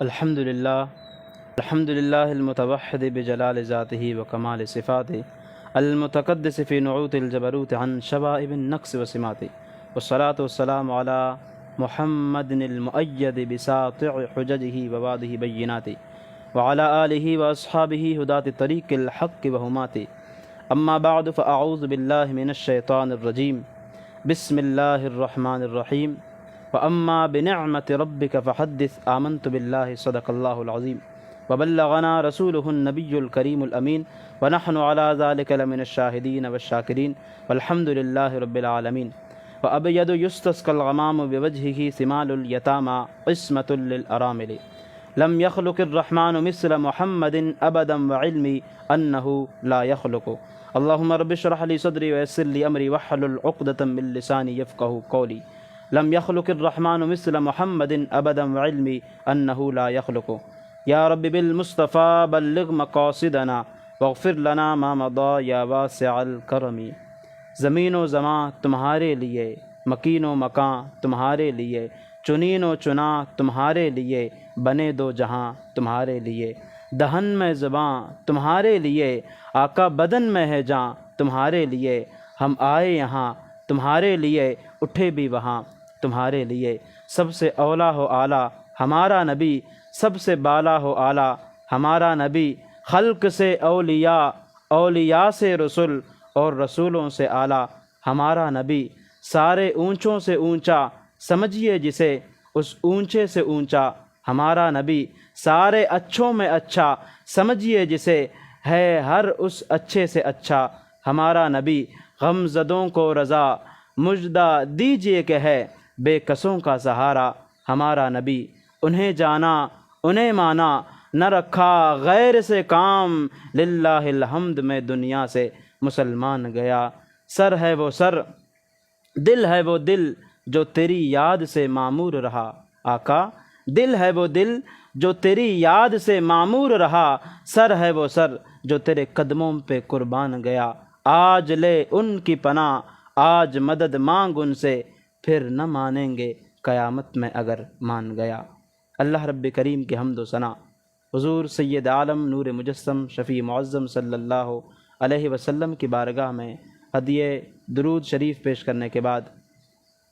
الحمد لله الحمد لله المتوحد بجلال ذاته وكمال صفاته المتقدس في نعوت الجبروت عن شوائب النقص وسماته، والصلاة والسلام على محمد المؤيد بساطع حججه وواضح بيناته، وعلى آله وأصحابه هداة طريق الحق وهماته. أما بعد، فأعوذ بالله من الشيطان الرجيم. بسم الله الرحمن الرحيم. وأما بنعمة ربك فحدث. آمنت بالله صدق الله العظيم وبلغنا رسوله النبي الكريم الأمين، ونحن على ذلك لمن الشاهدين والشاكرين، والحمد لله رب العالمين. وأبيض يستسقى الغمام بوجهه ثمال اليتامى عصمة للأرامل. لم يخلق الرحمن مثل محمد أبدا، وعلمي أنه لا يخلق. اللهم رب اشرح لي صدري ويسر لي أمري واحلل عقدة من لساني يفقه قولي. لم يخلق الرحمن مثل محمد أبدا، وعلمي أنه لا يخلق. یا رب بالمصطفى بلغ مقاصدنا واغفر لنا ما مضى یا واسع الکرم. زمین و زمان تمہارے لیے، مکین و مکان تمہارے لیے، چنین و چنا تمہارے لیے، بنے دو جہاں تمہارے لیے. دہن میں زباں تمہارے لیے، آقا بدن میں ہے جاں تمہارے لیے. ہم آئے یہاں تمہارے لیے، اٹھے بھی وہاں تمہارے لیے. سب سے اولا ہو اعلیٰ ہمارا نبی، سب سے بالا ہو اعلیٰ ہمارا نبی. خلق سے اولیاء، اولیاء سے رسول، اور رسولوں سے اعلیٰ ہمارا نبی. سارے اونچوں سے اونچا سمجھیے جسے، اس اونچے سے اونچا ہمارا نبی. سارے اچھوں میں اچھا سمجھیے جسے، ہے ہر اس اچھے سے اچھا ہمارا نبی. غم زدوں کو رضا مژدہ دیجیے کہ ہے بے کسوں کا سہارا ہمارا نبی. انہیں جانا انہیں مانا، نہ رکھا غیر سے کام، للہ الحمد میں دنیا سے مسلمان گیا. سر ہے وہ سر، دل ہے وہ دل، جو تیری یاد سے معمور رہا. آقا دل ہے وہ دل جو تیری یاد سے معمور رہا. سر ہے وہ سر جو تیرے قدموں پہ قربان گیا. آج لے ان کی پناہ، آج مدد مانگ ان سے، پھر نہ مانیں گے قیامت میں اگر مان گیا. اللہ رب کریم کی حمد و ثنا حضور سید عالم نور مجسم شفیع معظم صلی اللہ علیہ وسلم کی بارگاہ میں ہدیہ درود شریف پیش کرنے کے بعد،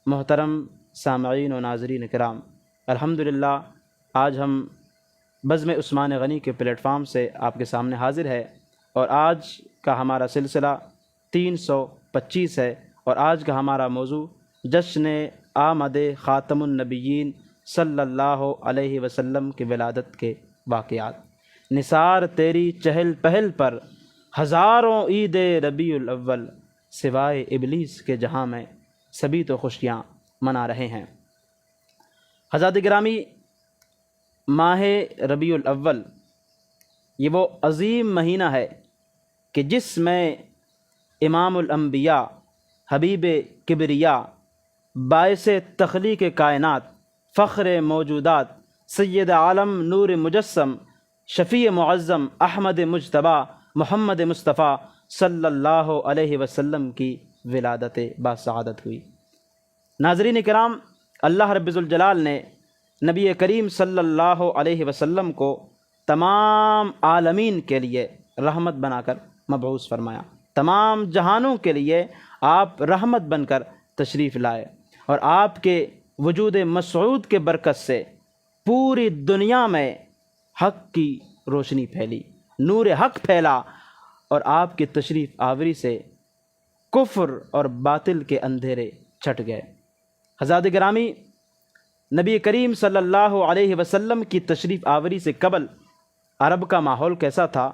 محترم سامعین و ناظرین کرام، الحمدللہ آج ہم بزم عثمان غنی کے پلیٹ فارم سے آپ کے سامنے حاضر ہے، اور آج کا ہمارا سلسلہ 325 ہے، اور آج کا ہمارا موضوع جشن آمد خاتم النبیین صلی اللہ علیہ وسلم کی ولادت کے واقعات. نثار تیری چہل پہل پر ہزاروں عید ربیع الاول، سوائے ابلیس کے جہاں میں سبھی تو خوشیاں منا رہے ہیں. حضرات گرامی، ماہ ربیع الاول یہ وہ عظیم مہینہ ہے کہ جس میں امام الانبیاء، حبیب کبریا، باعث تخلیق کائنات، فخر موجودات، سید عالم نور مجسم شفیع معظم احمد مجتبی محمد مصطفیٰ صلی اللہ علیہ وسلم کی ولادت باسعادت ہوئی. ناظرین کرام، اللہ رب ذوالجلال نے نبی کریم صلی اللہ علیہ وسلم کو تمام عالمین کے لیے رحمت بنا کر مبعوث فرمایا. تمام جہانوں کے لیے آپ رحمت بن کر تشریف لائے، اور آپ کے وجود مسعود کے برکت سے پوری دنیا میں حق کی روشنی پھیلی، نور حق پھیلا، اور آپ کی تشریف آوری سے کفر اور باطل کے اندھیرے چھٹ گئے. حضرات گرامی، نبی کریم صلی اللہ علیہ وسلم کی تشریف آوری سے قبل عرب کا ماحول کیسا تھا،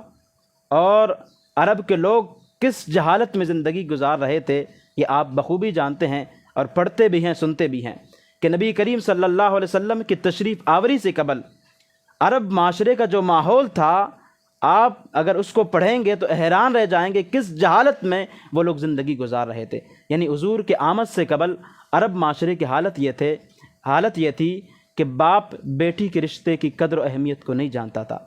اور عرب کے لوگ کس جہالت میں زندگی گزار رہے تھے، یہ آپ بخوبی جانتے ہیں اور پڑھتے بھی ہیں، سنتے بھی ہیں کہ نبی کریم صلی اللہ علیہ وسلم کی تشریف آوری سے قبل عرب معاشرے کا جو ماحول تھا، آپ اگر اس کو پڑھیں گے تو حیران رہ جائیں گے کس جہالت میں وہ لوگ زندگی گزار رہے تھے. یعنی حضور کے آمد سے قبل عرب معاشرے کی حالت یہ تھی کہ باپ بیٹی کے رشتے کی قدر و اہمیت کو نہیں جانتا تھا،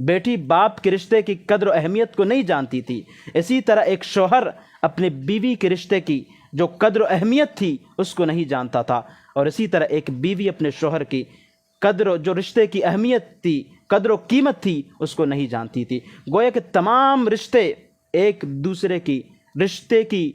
بیٹی باپ کے رشتے کی قدر و اہمیت کو نہیں جانتی تھی. اسی طرح ایک شوہر اپنے بیوی کے رشتے کی جو قدر و اہمیت تھی اس کو نہیں جانتا تھا، اور اسی طرح ایک بیوی اپنے شوہر کی جو رشتے کی اہمیت تھی، قدر و قیمت تھی، اس کو نہیں جانتی تھی۔ گویا کہ تمام رشتے ایک دوسرے کی رشتے کی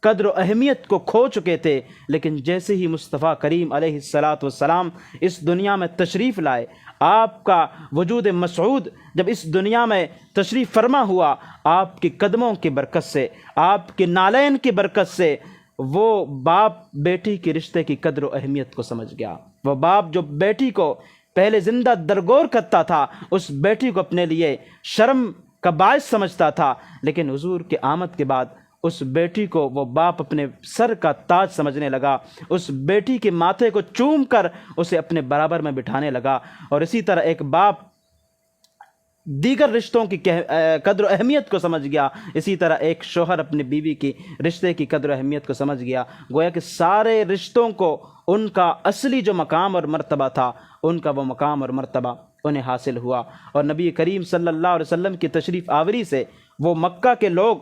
قدر و اہمیت کو کھو چکے تھے، لیکن جیسے ہی مصطفیٰ کریم علیہ السلام اس دنیا میں تشریف لائے، آپ کا وجود مسعود جب اس دنیا میں تشریف فرما ہوا، آپ کے قدموں کی برکت سے، آپ کے نالین کی برکت سے، وہ باپ بیٹی کے رشتے کی قدر و اہمیت کو سمجھ گیا۔ وہ باپ جو بیٹی کو پہلے زندہ درگور کرتا تھا، اس بیٹی کو اپنے لیے شرم کا باعث سمجھتا تھا، لیکن حضور کے آمد کے بعد اس بیٹی کو وہ باپ اپنے سر کا تاج سمجھنے لگا، اس بیٹی کے ماتھے کو چوم کر اسے اپنے برابر میں بٹھانے لگا۔ اور اسی طرح ایک باپ دیگر رشتوں کی قدر و اہمیت کو سمجھ گیا، اسی طرح ایک شوہر اپنی بیوی کی رشتے کی قدر و اہمیت کو سمجھ گیا۔ گویا کہ سارے رشتوں کو ان کا اصلی جو مقام اور مرتبہ تھا، ان کا وہ مقام اور مرتبہ انہیں حاصل ہوا۔ اور نبی کریم صلی اللہ علیہ وسلم کی تشریف آوری سے وہ مکہ کے لوگ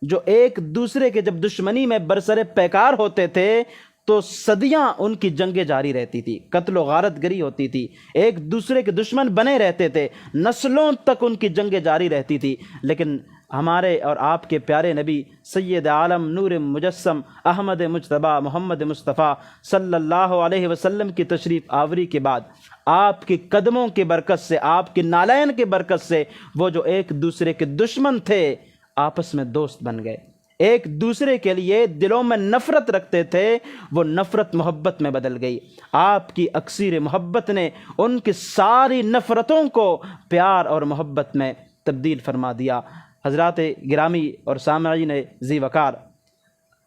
جو ایک دوسرے کے جب دشمنی میں برسر پیکار ہوتے تھے تو صدیاں ان کی جنگیں جاری رہتی تھی، قتل و غارت گری ہوتی تھی، ایک دوسرے کے دشمن بنے رہتے تھے، نسلوں تک ان کی جنگیں جاری رہتی تھی، لیکن ہمارے اور آپ کے پیارے نبی سید عالم نور مجسم احمد مجتبیٰ محمد مصطفیٰ صلی اللہ علیہ وسلم کی تشریف آوری کے بعد آپ کی قدموں کی برکت سے، آپ کے نالین کی برکت سے، وہ جو ایک دوسرے کے دشمن تھے آپس میں دوست بن گئے، ایک دوسرے کے لیے دلوں میں نفرت رکھتے تھے، وہ نفرت محبت میں بدل گئی۔ آپ کی اکثیر محبت نے ان کی ساری نفرتوں کو پیار اور محبت میں تبدیل فرما دیا۔ حضرات گرامی اور سامعین ذی وقار،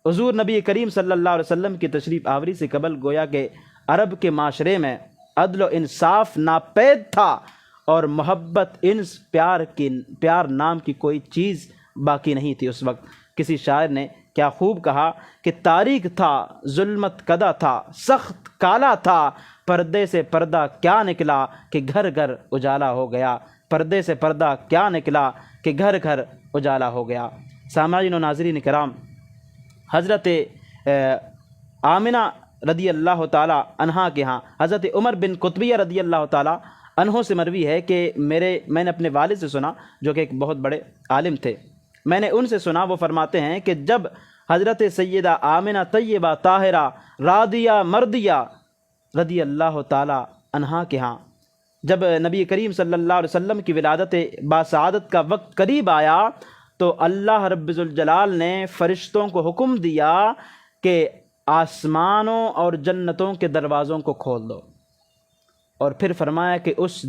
حضور نبی کریم صلی اللہ علیہ وسلم کی تشریف آوری سے قبل گویا کہ عرب کے معاشرے میں عدل و انصاف ناپید تھا، اور محبت پیار نام کی کوئی چیز باقی نہیں تھی اس وقت۔ کسی شاعر نے کیا خوب کہا کہ تاریک تھا، ظلمت کدا تھا، سخت کالا تھا، پردے سے پردہ کیا نکلا کہ گھر گھر اجالا ہو گیا، پردے سے پردہ کیا نکلا کہ گھر گھر اجالا ہو گیا۔ سامعین و ناظرین کرام، حضرت آمنہ رضی اللہ تعالی عنہا کے ہاں حضرت عمر بن قطبیہ رضی اللہ تعالی عنہ سے مروی ہے کہ میں نے اپنے والد سے سنا، جو کہ ایک بہت بڑے عالم تھے، میں نے ان سے سنا، وہ فرماتے ہیں کہ جب حضرت سیدہ آمنہ طیبہ طاہرہ راضیہ مردیہ رضی اللہ تعالی عنہا کے ہاں جب نبی کریم صلی اللہ علیہ وسلم کی ولادت باسعادت کا وقت قریب آیا تو اللہ رب ذوالجلال نے فرشتوں کو حکم دیا کہ آسمانوں اور جنتوں کے دروازوں کو کھول دو، اور پھر فرمایا کہ اس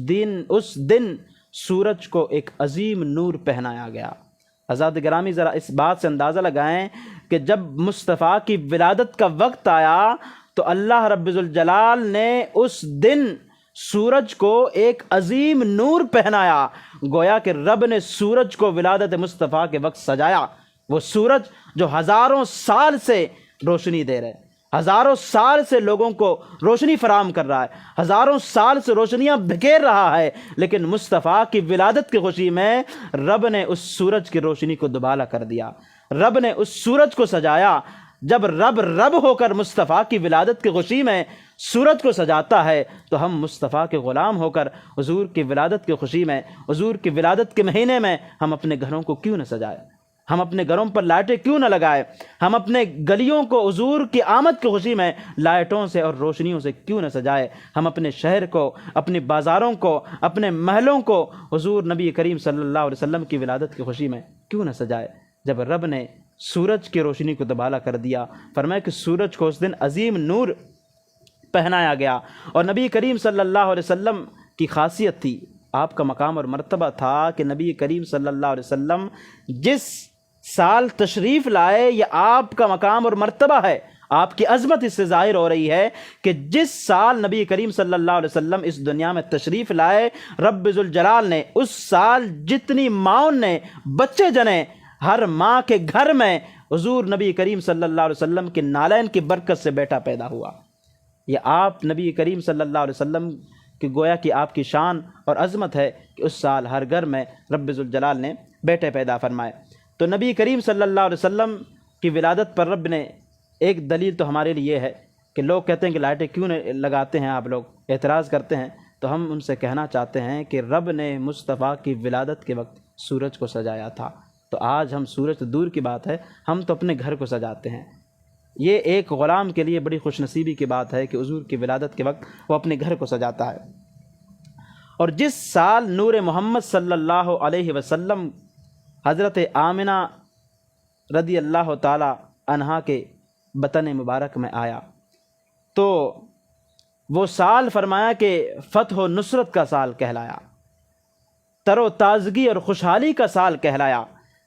دن سورج کو ایک عظیم نور پہنایا گیا۔ حضرات گرامی، ذرا اس بات سے اندازہ لگائیں کہ جب مصطفیٰ کی ولادت کا وقت آیا تو اللہ رب ذوالجلال نے اس دن سورج کو ایک عظیم نور پہنایا۔ گویا کہ رب نے سورج کو ولادت مصطفیٰ کے وقت سجایا، وہ سورج جو ہزاروں سال سے روشنی دے رہے، ہزاروں سال سے لوگوں کو روشنی فراہم کر رہا ہے، ہزاروں سال سے روشنیاں بکھیر رہا ہے، لیکن مصطفیٰ کی ولادت کی خوشی میں رب نے اس سورج کی روشنی کو دوبالا کر دیا، رب نے اس سورج کو سجایا۔ جب رب ہو کر مصطفیٰ کی ولادت کی خوشی میں سورج کو سجاتا ہے تو ہم مصطفیٰ کے غلام ہو کر حضور کی ولادت کی خوشی میں، حضور کی ولادت کے مہینے میں ہم اپنے گھروں کو کیوں نہ سجائیں، ہم اپنے گھروں پر لائٹیں کیوں نہ لگائیں، ہم اپنے گلیوں کو حضور کی آمد کی خوشی میں لائٹوں سے اور روشنیوں سے کیوں نہ سجائیں، ہم اپنے شہر کو، اپنی بازاروں کو، اپنے محلوں کو حضور نبی کریم صلی اللہ علیہ وسلم کی ولادت کی خوشی میں کیوں نہ سجائے۔ جب رب نے سورج کی روشنی کو دوبالا کر دیا، فرمایا کہ سورج کو اس دن عظیم نور پہنایا گیا، اور نبی کریم صلی اللہ علیہ وسلم کی خاصیت تھی، آپ کا مقام اور مرتبہ تھا کہ نبی کریم صلی اللہ علیہ وسلم جس سال تشریف لائے، یہ آپ کا مقام اور مرتبہ ہے، آپ کی عظمت اس سے ظاہر ہو رہی ہے کہ جس سال نبی کریم صلی اللہ علیہ وسلم اس دنیا میں تشریف لائے، رب ذوالجلال نے اس سال جتنی ماؤں نے بچے جنے، ہر ماں کے گھر میں حضور نبی کریم صلی اللہ علیہ وسلم کے نالین کی برکت سے بیٹا پیدا ہوا۔ یہ آپ نبی کریم صلی اللہ علیہ وسلم کی گویا کہ آپ کی شان اور عظمت ہے کہ اس سال ہر گھر میں رب ذوالجلال نے بیٹے پیدا فرمائے۔ تو نبی کریم صلی اللہ علیہ وسلم کی ولادت پر رب نے ایک دلیل تو ہمارے لیے ہے کہ لوگ کہتے ہیں کہ لائٹیں کیوں لگاتے ہیں، آپ لوگ اعتراض کرتے ہیں، تو ہم ان سے کہنا چاہتے ہیں کہ رب نے مصطفیٰ کی ولادت کے وقت سورج کو سجایا تھا، تو آج ہم سورج تو دور کی بات ہے، ہم تو اپنے گھر کو سجاتے ہیں۔ یہ ایک غلام کے لیے بڑی خوش نصیبی کی بات ہے کہ حضور کی ولادت کے وقت وہ اپنے گھر کو سجاتا ہے۔ اور جس سال نور محمد صلی اللہ علیہ وسلم حضرت آمنہ رضی اللہ تعالی عنہا کے بطن مبارک میں آیا، تو وہ سال فرمایا کہ فتح و نصرت کا سال کہلایا، تر و تازگی اور خوشحالی کا سال کہلایا۔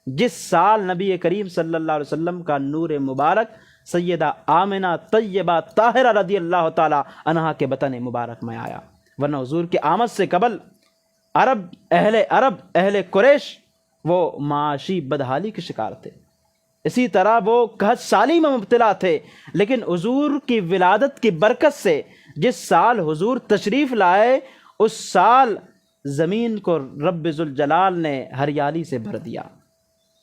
جس سال نبی کریم صلی اللہ علیہ وسلم کا نور مبارک سیدہ آمنہ طیبہ طاہرہ رضی اللہ تعالی عنہا کے بطن مبارک میں آیا، ورنہ حضور کی آمد سے قبل عرب اہل قریش وہ معاشی بدحالی کے شکار تھے، اسی طرح وہ قحط سالی میں مبتلا تھے، لیکن حضور کی ولادت کی برکت سے جس سال حضور تشریف لائے اس سال زمین کو رب ذوالجلال نے ہریالی سے بھر دیا،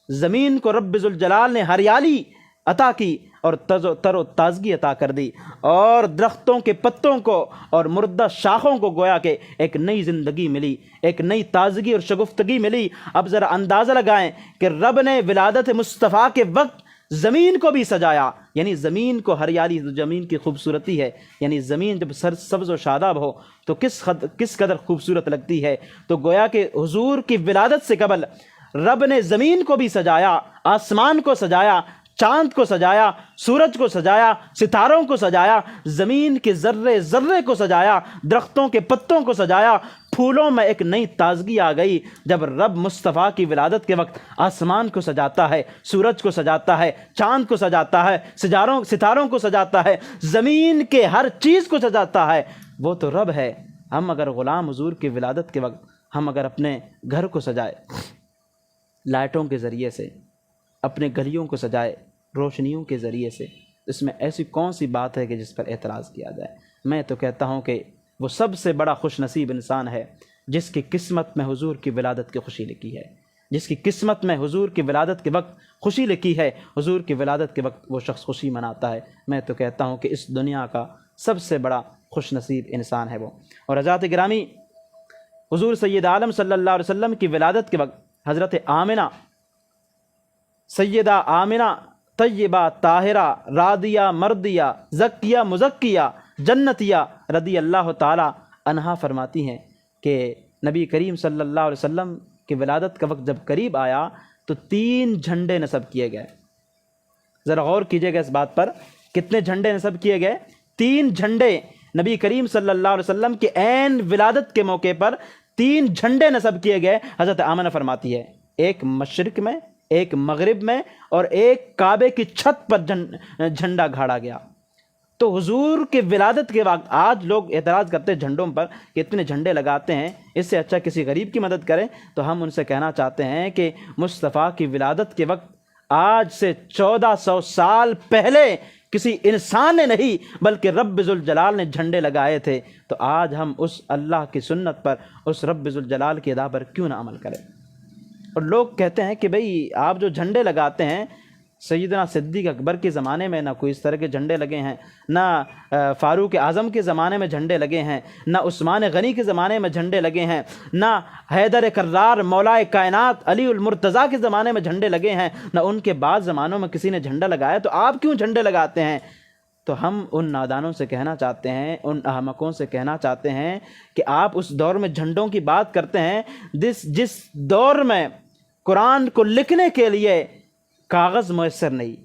زمین کو رب ذوالجلال نے ہریالی عطا کی اور تر و تازگی عطا کر دی، اور درختوں کے پتوں کو اور مردہ شاخوں کو گویا کہ ایک نئی زندگی ملی، ایک نئی تازگی اور شگفتگی ملی۔ اب ذرا اندازہ لگائیں کہ رب نے ولادت مصطفیٰ کے وقت زمین کو بھی سجایا، یعنی زمین کو ہریالی، زمین کی خوبصورتی ہے، یعنی زمین جب سبز و شاداب ہو تو کس قدر خوبصورت لگتی ہے۔ تو گویا کہ حضور کی ولادت سے قبل رب نے زمین کو بھی سجایا، آسمان کو سجایا، چاند کو سجایا، سورج کو سجایا، ستاروں کو سجایا، زمین کے ذرے ذرے کو سجایا، درختوں کے پتوں کو سجایا، پھولوں میں ایک نئی تازگی آ گئی جب رب مصطفیٰ کی ولادت کے وقت آسمان کو سجاتا ہے، سورج کو سجاتا ہے، چاند کو سجاتا ہے، ستاروں کو سجاتا ہے، زمین کے ہر چیز کو سجاتا ہے، وہ تو رب ہے۔ ہم اگر غلام حضور کی ولادت کے وقت ہم اگر اپنے گھر کو سجائے لائٹوں کے ذریعے سے، اپنے گلیوں کو سجائے روشنیوں کے ذریعے سے، اس میں ایسی کون سی بات ہے کہ جس پر اعتراض کیا جائے؟ میں تو کہتا ہوں کہ وہ سب سے بڑا خوش نصیب انسان ہے جس کی قسمت میں حضور کی ولادت کی خوشی لکھی ہے، جس کی قسمت میں حضور کی ولادت کے وقت خوشی لکھی ہے، حضور کی ولادت کے وقت وہ شخص خوشی مناتا ہے۔ میں تو کہتا ہوں کہ اس دنیا کا سب سے بڑا خوش نصیب انسان ہے وہ۔ اور حضرات گرامی، حضور سید عالم صلی اللہ علیہ وسلم کی ولادت کے وقت حضرت آمنہ سیدہ آمنہ طیبہ طاہرہ راضیہ مردیہ زکیہ مزکیہ جنتیہ رضی اللہ تعالی عنہا فرماتی ہیں کہ نبی کریم صلی اللہ علیہ وسلم کی ولادت کا وقت جب قریب آیا تو 3 جھنڈے نصب کیے گئے۔ ذرا غور کیجیے گا اس بات پر، کتنے جھنڈے نصب کیے گئے؟ 3 جھنڈے نبی کریم صلی اللہ علیہ وسلم کے عین ولادت کے موقع پر 3 جھنڈے نصب کیے گئے۔ حضرت آمنہ فرماتی ہے ایک مشرق میں، ایک مغرب میں، اور ایک کعبے کی چھت پر جھنڈا گھاڑا گیا۔ تو حضور کے ولادت کے وقت آج لوگ اعتراض کرتے ہیں جھنڈوں پر کہ اتنے جھنڈے لگاتے ہیں، اس سے اچھا کسی غریب کی مدد کریں۔ تو ہم ان سے کہنا چاہتے ہیں کہ مصطفیٰ کی ولادت کے وقت آج سے 1400 سال پہلے کسی انسان نے نہیں بلکہ رب ذوالجلال نے جھنڈے لگائے تھے۔ تو آج ہم اس اللہ کی سنت پر، اس رب ذوالجلال کی ادا پر کیوں نہ عمل کریں؟ اور لوگ کہتے ہیں کہ بھئی آپ جو جھنڈے لگاتے ہیں، سیدنا صدیق اکبر کے زمانے میں نہ کوئی اس طرح کے جھنڈے لگے ہیں، نہ فاروق اعظم کے زمانے میں جھنڈے لگے ہیں، نہ عثمان غنی کے زمانے میں جھنڈے لگے ہیں، نہ حیدر کرار مولا کائنات علی المرتضیٰ کے زمانے میں جھنڈے لگے ہیں، نہ ان کے بعد زمانوں میں کسی نے جھنڈا لگایا، تو آپ کیوں جھنڈے لگاتے ہیں؟ تو ہم ان نادانوں سے کہنا چاہتے ہیں، ان احمقوں سے کہنا چاہتے ہیں کہ آپ اس دور میں جھنڈوں کی بات کرتے ہیں جس دور میں قرآن کو لکھنے کے لیے کاغذ میسر نہیں،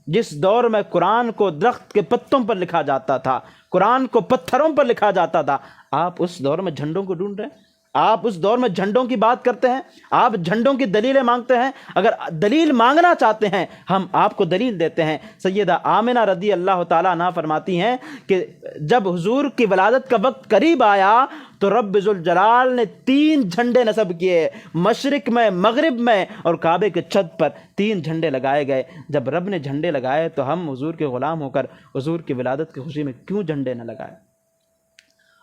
جس دور میں قرآن کو درخت کے پتوں پر لکھا جاتا تھا، قرآن کو پتھروں پر لکھا جاتا تھا، آپ اس دور میں جھنڈوں کو ڈھونڈ رہے ہیں؟ آپ اس دور میں جھنڈوں کی بات کرتے ہیں، آپ جھنڈوں کی دلیلیں مانگتے ہیں۔ اگر دلیل مانگنا چاہتے ہیں ہم آپ کو دلیل دیتے ہیں۔ سیدہ آمنہ رضی اللہ تعالیٰ عنہا فرماتی ہیں کہ جب حضور کی ولادت کا وقت قریب آیا تو رب ذوالجلال نے 3 جھنڈے نصب کیے، مشرق میں، مغرب میں، اور کعبے کے چھت پر 3 جھنڈے لگائے گئے۔ جب رب نے جھنڈے لگائے تو ہم حضور کے غلام ہو کر حضور کی ولادت کی خوشی میں کیوں جھنڈے نہ لگائے؟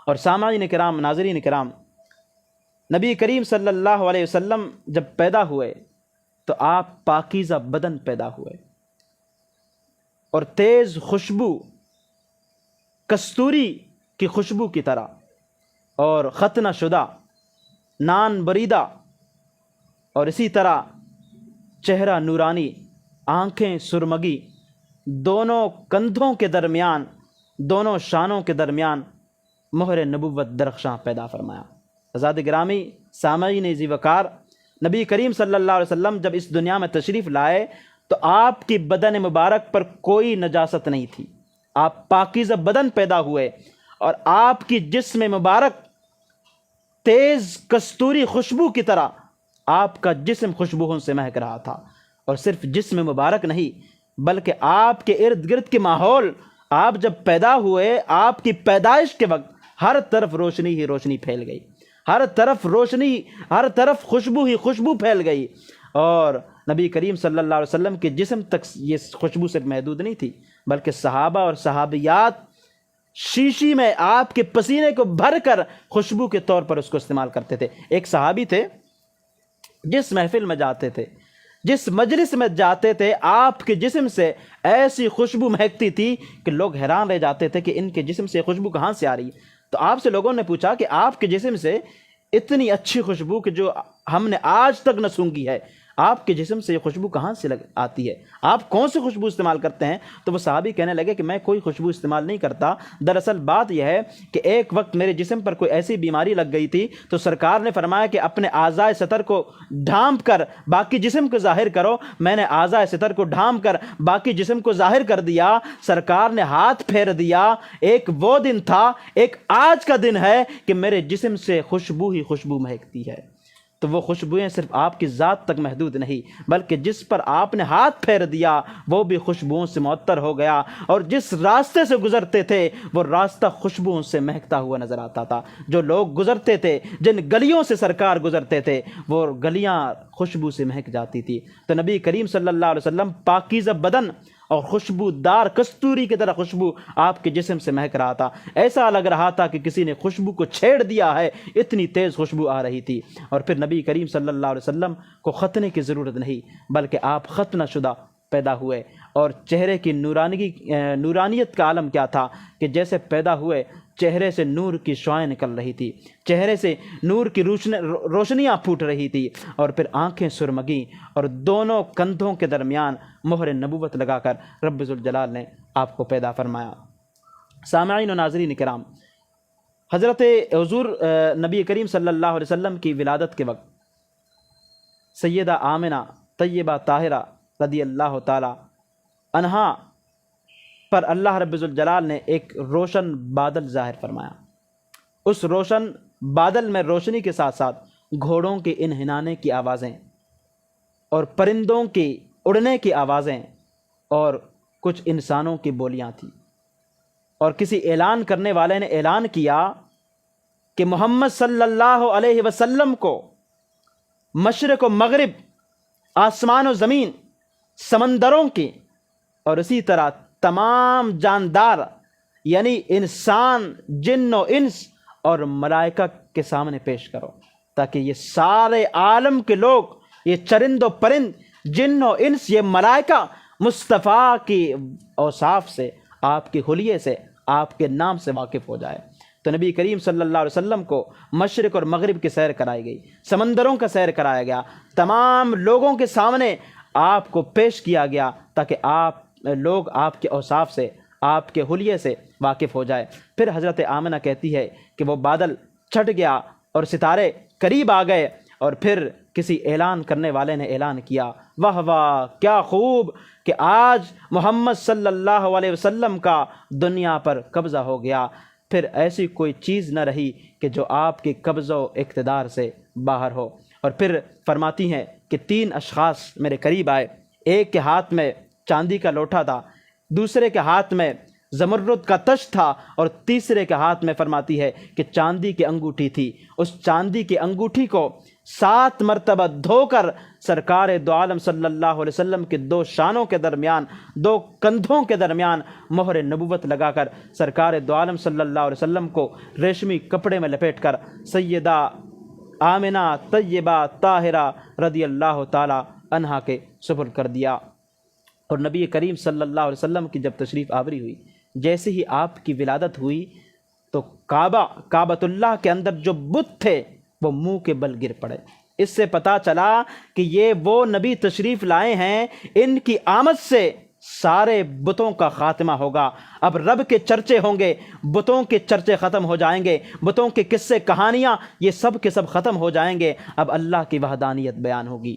اور سامعین کرام، ناظرین کرام، نبی کریم صلی اللہ علیہ وسلم جب پیدا ہوئے تو آپ پاکیزہ بدن پیدا ہوئے، اور تیز خوشبو، کستوری کی خوشبو کی طرح اور ختنہ شدہ، نان بریدہ، اور اسی طرح چہرہ نورانی، آنکھیں سرمگی، دونوں کندھوں کے درمیان، دونوں شانوں کے درمیان مہر نبوت درخشاں پیدا فرمایا۔ حضرات گرامی سامعین ذی وقار، نبی کریم صلی اللہ علیہ وسلم جب اس دنیا میں تشریف لائے تو آپ کی بدن مبارک پر کوئی نجاست نہیں تھی، آپ پاکیزہ بدن پیدا ہوئے، اور آپ کی جسم مبارک تیز کستوری خوشبو کی طرح آپ کا جسم خوشبوؤں سے مہک رہا تھا۔ اور صرف جسم مبارک نہیں بلکہ آپ کے ارد گرد کے ماحول، آپ جب پیدا ہوئے آپ کی پیدائش کے وقت ہر طرف روشنی ہی روشنی پھیل گئی، ہر طرف روشنی، ہر طرف خوشبو ہی خوشبو پھیل گئی۔ اور نبی کریم صلی اللہ علیہ وسلم کے جسم تک یہ خوشبو صرف محدود نہیں تھی، بلکہ صحابہ اور صحابیات شیشی میں آپ کے پسینے کو بھر کر خوشبو کے طور پر اس کو استعمال کرتے تھے۔ ایک صحابی تھے، جس محفل میں جاتے تھے، جس مجلس میں جاتے تھے، آپ کے جسم سے ایسی خوشبو مہکتی تھی کہ لوگ حیران رہ جاتے تھے کہ ان کے جسم سے خوشبو کہاں سے آ رہی ہے۔ تو آپ سے لوگوں نے پوچھا کہ آپ کے جسم سے اتنی اچھی خوشبو کہ جو ہم نے آج تک نہ سونگھی ہے، آپ کے جسم سے یہ خوشبو کہاں سے آتی ہے، آپ کون سی خوشبو استعمال کرتے ہیں؟ تو وہ صحابی کہنے لگے کہ میں کوئی خوشبو استعمال نہیں کرتا، دراصل بات یہ ہے کہ ایک وقت میرے جسم پر کوئی ایسی بیماری لگ گئی تھی تو سرکار نے فرمایا کہ اپنے اعضائے سطر کو ڈھانپ کر باقی جسم کو ظاہر کرو۔ میں نے اعضائے سطر کو ڈھانپ کر باقی جسم کو ظاہر کر دیا، سرکار نے ہاتھ پھیر دیا، ایک وہ دن تھا، ایک آج کا دن ہے کہ میرے جسم سے خوشبو ہی خوشبو مہکتی ہے۔ تو وہ خوشبوئیں صرف آپ کی ذات تک محدود نہیں بلکہ جس پر آپ نے ہاتھ پھیر دیا وہ بھی خوشبوؤں سے معطر ہو گیا، اور جس راستے سے گزرتے تھے وہ راستہ خوشبوؤں سے مہکتا ہوا نظر آتا تھا۔ جو لوگ گزرتے تھے، جن گلیوں سے سرکار گزرتے تھے، وہ گلیاں خوشبو سے مہک جاتی تھی۔ تو نبی کریم صلی اللہ علیہ وسلم پاکیزہ بدن اور خوشبودار کستوری کی طرح خوشبو آپ کے جسم سے مہک رہا تھا، ایسا لگ رہا تھا کہ کسی نے خوشبو کو چھیڑ دیا ہے، اتنی تیز خوشبو آ رہی تھی۔ اور پھر نبی کریم صلی اللہ علیہ وسلم کو ختنے کی ضرورت نہیں بلکہ آپ ختنہ شدہ پیدا ہوئے، اور چہرے کی نورانیت کا عالم کیا تھا کہ جیسے پیدا ہوئے چہرے سے نور کی شعاعیں نکل رہی تھی، چہرے سے نور کی روشنیاں پھوٹ رہی تھی، اور پھر آنکھیں سرمگی، اور دونوں کندھوں کے درمیان مہر نبوت لگا کر رب ذوالجلال نے آپ کو پیدا فرمایا۔ سامعین و ناظرین کرام، حضرت حضور نبی کریم صلی اللہ علیہ وسلم کی ولادت کے وقت سیدہ آمنہ طیبہ طاہرہ رضی اللہ تعالی عنہا پر اللہ رب ذوالجلال نے ایک روشن بادل ظاہر فرمایا۔ اس روشن بادل میں روشنی کے ساتھ ساتھ گھوڑوں کے انہنانے کی آوازیں، اور پرندوں کی اڑنے کی آوازیں، اور کچھ انسانوں کی بولیاں تھیں۔ اور کسی اعلان کرنے والے نے اعلان کیا کہ محمد صلی اللہ علیہ وسلم کو مشرق و مغرب، آسمان و زمین، سمندروں کی، اور اسی طرح تمام جاندار یعنی انسان، جن و انس اور ملائکہ کے سامنے پیش کرو، تاکہ یہ سارے عالم کے لوگ، یہ چرند و پرند، جن و انس، یہ ملائکہ مصطفیٰ کی اوصاف سے، آپ کے حلیے سے، آپ کے نام سے واقف ہو جائے۔ تو نبی کریم صلی اللہ علیہ وسلم کو مشرق اور مغرب کی سیر کرائی گئی، سمندروں کا سیر کرایا گیا، تمام لوگوں کے سامنے آپ کو پیش کیا گیا تاکہ لوگ آپ کے اوصاف سے، آپ کے حلیے سے واقف ہو جائے۔ پھر حضرت آمنہ کہتی ہے کہ وہ بادل چھٹ گیا اور ستارے قریب آ گئے، اور پھر کسی اعلان کرنے والے نے اعلان کیا، واہ واہ کیا خوب کہ آج محمد صلی اللہ علیہ وسلم کا دنیا پر قبضہ ہو گیا۔ پھر ایسی کوئی چیز نہ رہی کہ جو آپ کے قبضہ و اقتدار سے باہر ہو۔ اور پھر فرماتی ہیں کہ 3 اشخاص میرے قریب آئے، ایک کے ہاتھ میں چاندی کا لوٹا تھا، دوسرے کے ہاتھ میں زمرد کا تش تھا، اور تیسرے کے ہاتھ میں فرماتی ہے کہ چاندی کی انگوٹھی تھی۔ اس چاندی کی انگوٹھی کو 7 مرتبہ دھو کر سرکار دو عالم صلی اللہ علیہ وسلم کے 2 شانوں کے درمیان، 2 کندھوں کے درمیان مہر نبوت لگا کر سرکار دو عالم صلی اللہ علیہ وسلم کو ریشمی کپڑے میں لپیٹ کر سیدہ آمنہ طیبہ طاہرہ رضی اللہ تعالی عنہا کے سپرد کر دیا۔ اور نبی کریم صلی اللہ علیہ وسلم کی جب تشریف آوری ہوئی، جیسے ہی آپ کی ولادت ہوئی تو کعبۃ اللہ کے اندر جو بت تھے وہ منہ کے بل گر پڑے۔ اس سے پتہ چلا کہ یہ وہ نبی تشریف لائے ہیں، ان کی آمد سے سارے بتوں کا خاتمہ ہوگا۔ اب رب کے چرچے ہوں گے، بتوں کے چرچے ختم ہو جائیں گے، بتوں کے قصے کہانیاں یہ سب کے سب ختم ہو جائیں گے، اب اللہ کی وحدانیت بیان ہوگی۔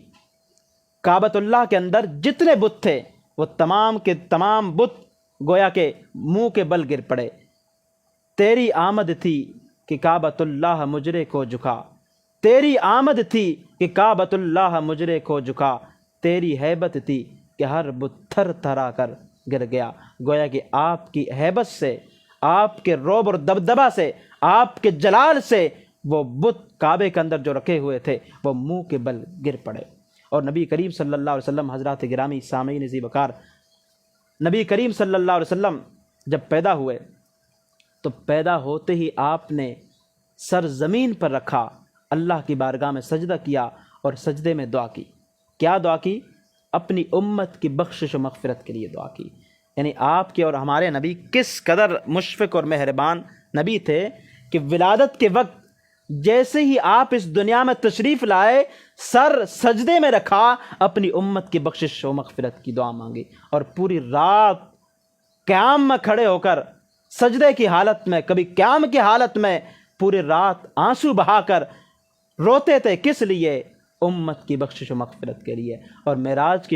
کعبۃ اللہ کے اندر جتنے بت تھے وہ تمام کے تمام بت گویا کہ منہ کے بل گر پڑے۔ تیری آمد تھی کہ کعبۃ اللہ مجرے کو جھکا، تیری آمد تھی کہ کعبۃ اللہ مجرے کو جھکا، تیری ہیبت تھی کہ ہر بت تھر تھرا کر گر گیا۔ گویا کہ آپ کی ہیبت سے، آپ کے رعب اور دبدبا سے، آپ کے جلال سے وہ بت کعبے کے اندر جو رکھے ہوئے تھے وہ منہ کے بل گر پڑے۔ اور نبی کریم صلی اللہ علیہ وسلم، حضرات گرامی سامعین ذی وقار، نبی کریم صلی اللہ علیہ وسلم جب پیدا ہوئے تو پیدا ہوتے ہی آپ نے سر زمین پر رکھا، اللہ کی بارگاہ میں سجدہ کیا اور سجدے میں دعا کی۔ کیا دعا کی؟ اپنی امت کی بخشش و مغفرت کے لیے دعا کی۔ یعنی آپ کے اور ہمارے نبی کس قدر مشفق اور مہربان نبی تھے کہ ولادت کے وقت جیسے ہی آپ اس دنیا میں تشریف لائے، سر سجدے میں رکھا، اپنی امت کی بخشش و مغفرت کی دعا مانگی، اور پوری رات قیام میں کھڑے ہو کر سجدے کی حالت میں، کبھی قیام کی حالت میں پوری رات آنسو بہا کر روتے تھے۔ کس لیے؟ امت کی بخشش و مغفرت کے لیے۔ اور معراج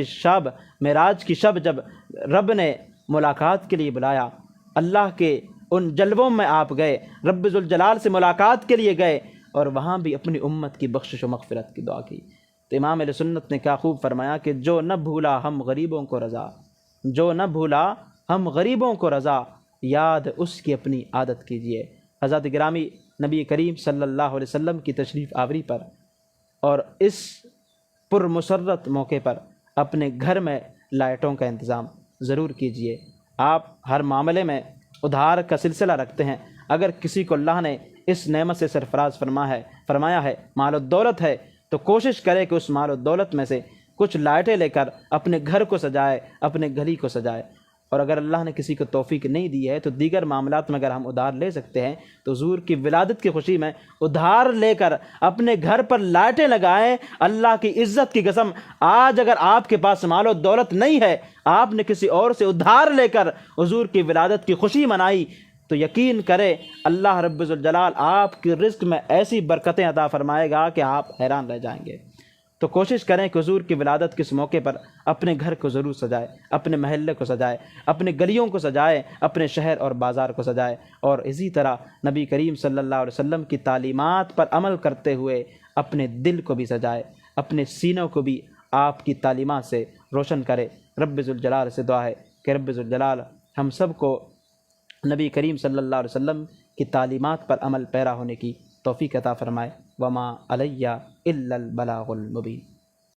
کی شب جب رب نے ملاقات کے لیے بلایا، اللہ کے ان جلووں میں آپ گئے، رب ذوالجلال سے ملاقات کے لیے گئے، اور وہاں بھی اپنی امت کی بخشش و مغفرت کی دعا کی۔ تو امام اہل سنت نے کیا خوب فرمایا کہ جو نہ بھولا ہم غریبوں کو رضا، جو نہ بھولا ہم غریبوں کو رضا، یاد اس کی اپنی عادت کیجیے۔ حضرات گرامی، نبی کریم صلی اللہ علیہ وسلم کی تشریف آوری پر اور اس پرمسرت موقع پر اپنے گھر میں لائٹوں کا انتظام ضرور کیجیے۔ آپ ہر معاملے میں ادھار کا سلسلہ رکھتے ہیں، اگر کسی کو اللہ نے اس نعمت سے سرفراز فرمایا ہے، مال و دولت ہے، تو کوشش کرے کہ اس مال و دولت میں سے کچھ لائٹیں لے کر اپنے گھر کو سجائے، اپنے گلی کو سجائے۔ اور اگر اللہ نے کسی کو توفیق نہیں دی ہے تو دیگر معاملات میں اگر ہم ادھار لے سکتے ہیں تو حضور کی ولادت کی خوشی میں ادھار لے کر اپنے گھر پر لائٹیں لگائیں۔ اللہ کی عزت کی قسم، آج اگر آپ کے پاس مال و دولت نہیں ہے، آپ نے کسی اور سے ادھار لے کر حضور کی ولادت کی خوشی منائی، تو یقین کرے اللہ رب الجلال آپ کے رزق میں ایسی برکتیں عطا فرمائے گا کہ آپ حیران رہ جائیں گے۔ تو کوشش کریں کہ حضور کی ولادت کے اس موقع پر اپنے گھر کو ضرور سجائے، اپنے محلے کو سجائے، اپنے گلیوں کو سجائے، اپنے شہر اور بازار کو سجائے، اور اسی طرح نبی کریم صلی اللہ علیہ وسلم کی تعلیمات پر عمل کرتے ہوئے اپنے دل کو بھی سجائے، اپنے سینوں کو بھی آپ کی تعلیمات سے روشن کرے۔ رب ذوالجلال سے دعا ہے کہ رب ذوالجلال ہم سب کو نبی کریم صلی اللہ علیہ وسلم کی تعلیمات پر عمل پیرا ہونے کی توفیق عطا فرمائے۔ وما علیہ الا البلاغ المبین۔